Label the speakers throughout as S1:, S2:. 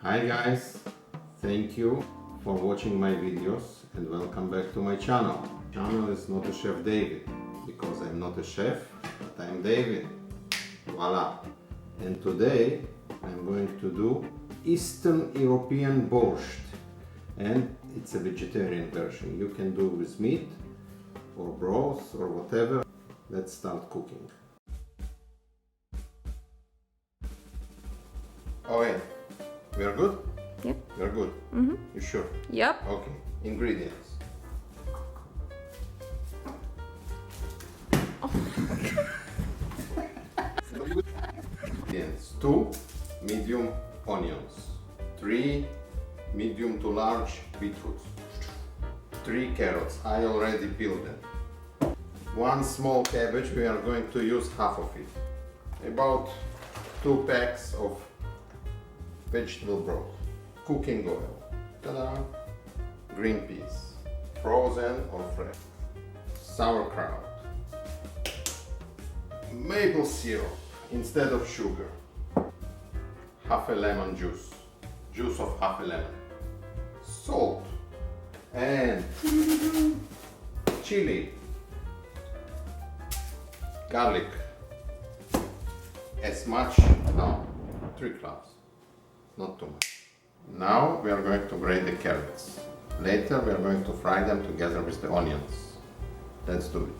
S1: Hi guys, thank you for watching my videos and welcome back to my channel. Channel is not a Chef David because I'm not a chef, but I'm David. Voila! And today I'm going to do Eastern European Borscht, and it's a vegetarian version. You can do with meat or broth or whatever. Let's start cooking. Oh wait, we are good?
S2: Yep.
S1: We are good?
S2: Mm-hmm.
S1: You sure?
S2: Yep.
S1: Okay, ingredients. Ingredients: 2 medium onions, 3 medium to large beetroots, 3 carrots, I already peeled them, 1 small cabbage, we are going to use half of it, about 2 packs of vegetable broth, cooking oil, ta-da, green peas, frozen or fresh, sauerkraut, maple syrup instead of sugar, half a lemon juice, juice of half a lemon, salt, and chili, garlic, as much, no, 3 cloves, not too much. Now we are going to grate the carrots. Later we are going to fry them together with the onions. Let's do it.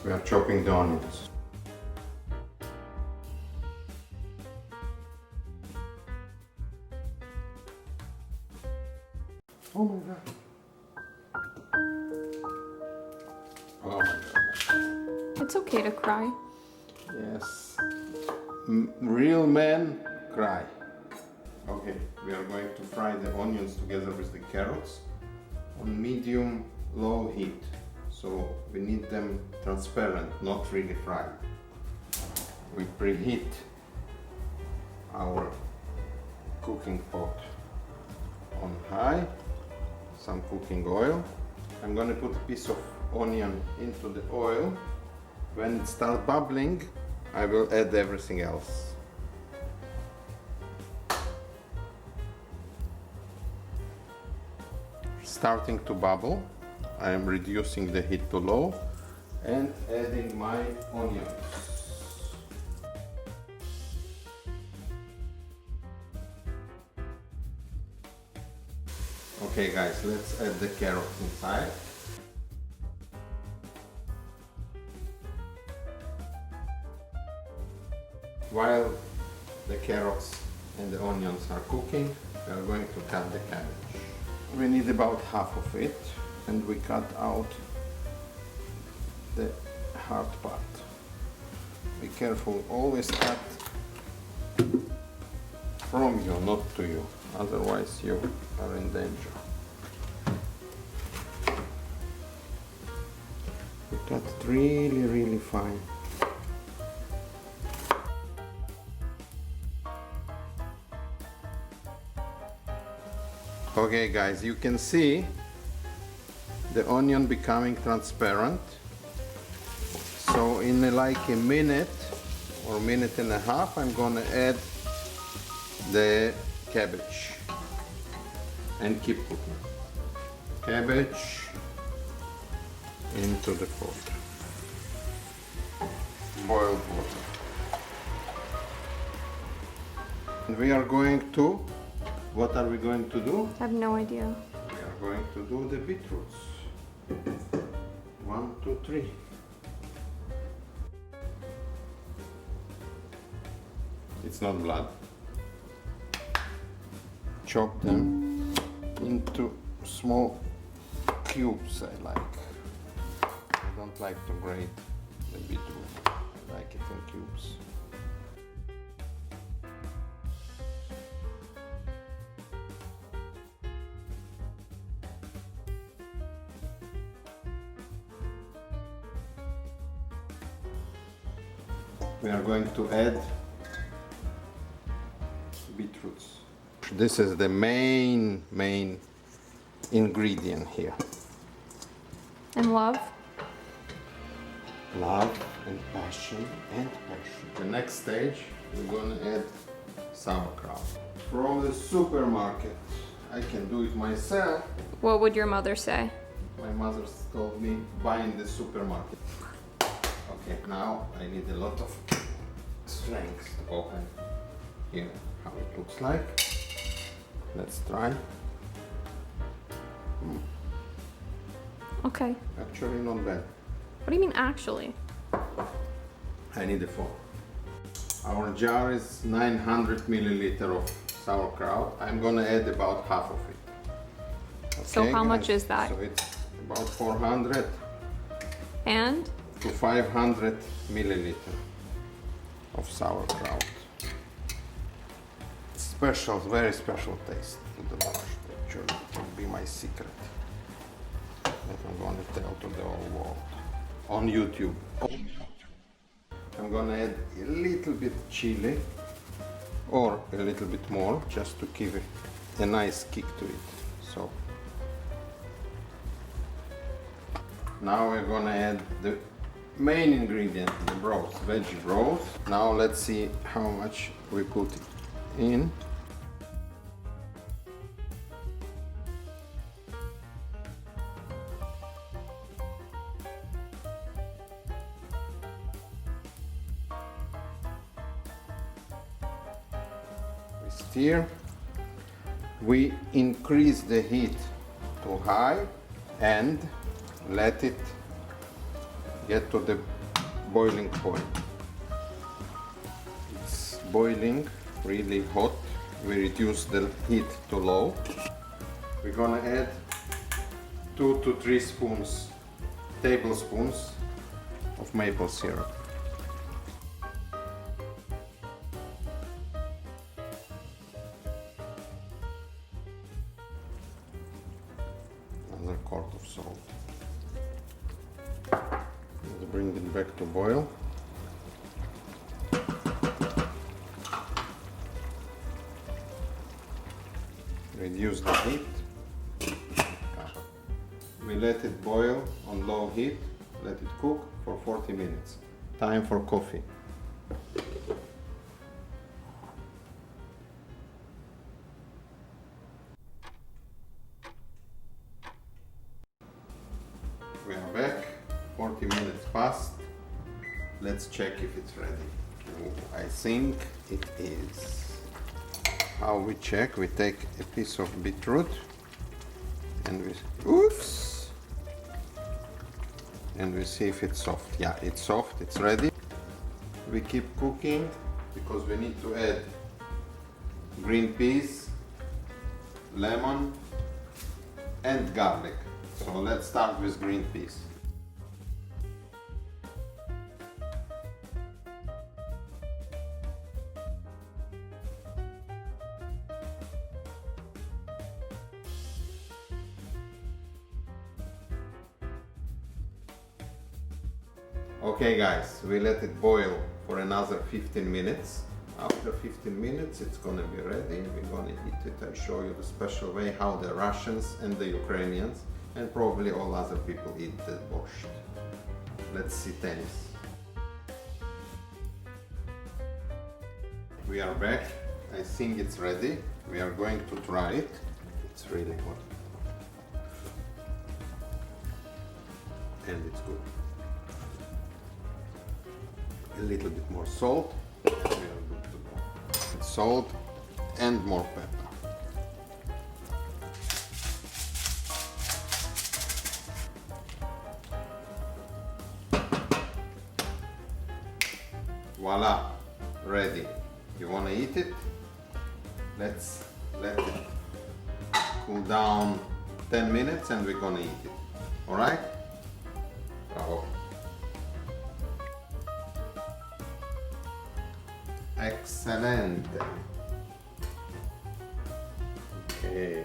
S1: We are chopping the onions. Oh my god. Oh my god.
S2: It's okay to cry.
S1: Yes. Real men cry. Okay, we are going to fry the onions together with the carrots on medium low heat. So we need them transparent, not really fried. We preheat our cooking pot on high, some cooking oil. I'm going to put a piece of onion into the oil. When it starts bubbling, I will add everything else. Starting to bubble, I am reducing the heat to low and adding my onions. Okay guys, let's add the carrots inside. While the carrots and the onions are cooking, we are going to cut the cabbage. We need about half of it, and we cut out the hard part. Be careful, always cut from you, not to you, otherwise you are in danger. We cut it really fine. Okay guys, you can see the onion becoming transparent. So in like a minute or minute and a half, I'm gonna add the cabbage and keep cooking. Cabbage into the pot. Boiled water. And we are going to, what are we going to do?
S2: I have no idea.
S1: We are going to do the beetroots. 1, 2, 3. It's not blood. Chop them into small cubes, I like. I don't like to grate the beetroot. I like it in cubes. We are going to add beetroots. This is the main ingredient here.
S2: And love?
S1: Love and passion and passion. The next stage, we're gonna add sauerkraut. From the supermarket. I can do it myself.
S2: What would your mother say?
S1: My mother told me buy in the supermarket. Okay, now I need a lot of strength to open here how it looks like. Let's try.
S2: Okay.
S1: Actually not bad.
S2: What do you mean actually?
S1: I need a fork. Our jar is 900 milliliter of sauerkraut. I'm gonna add about half of it. Okay,
S2: So how much is that?
S1: So it's about 400
S2: And?
S1: to 500 milliliter of sauerkraut. Special, very special taste to the borscht. Actually, it will be my secret that I'm gonna tell to the whole world on YouTube. I'm gonna add a little bit chili or a little bit more just to give it a nice kick to it. So now we're gonna add the main ingredient, the broth, veggie broth. Now let's see how much we put in. We stir. We increase the heat to high and let it get to the boiling point. It's boiling really hot. We reduce the heat to low. We're gonna add 2 to 3 tablespoons of maple syrup. Another quart of salt. Let's bring it back to boil. Reduce the heat. We let it boil on low heat. Let it cook for 40 minutes. Time for coffee. We are back. 40 minutes passed. Let's check if it's ready. I think it is. How we check? We take a piece of beetroot and we and we see if it's soft. Yeah, it's soft, it's ready. We keep cooking because we need to add green peas, lemon and garlic. So let's start with green peas. Okay guys, we let it boil for another 15 minutes. After 15 minutes it's gonna be ready. We're gonna eat it. I show you the special way how the Russians and the Ukrainians and probably all other people eat the borscht. Let's see taste. We are back. I think it's ready. We are going to try it. It's really hot. And it's good. A little bit more salt. We are good to go. Salt and more pepper. Voila, ready. You want to eat it? Let's let it cool down 10 minutes and we're gonna eat it. All right? Bravo. Excelente. Okay.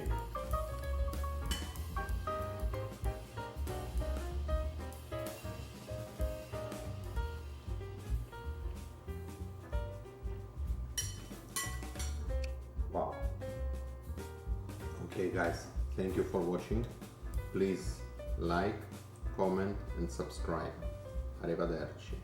S1: Wow. Okay guys, Thank you for watching. Please like, comment and subscribe. Arrivederci.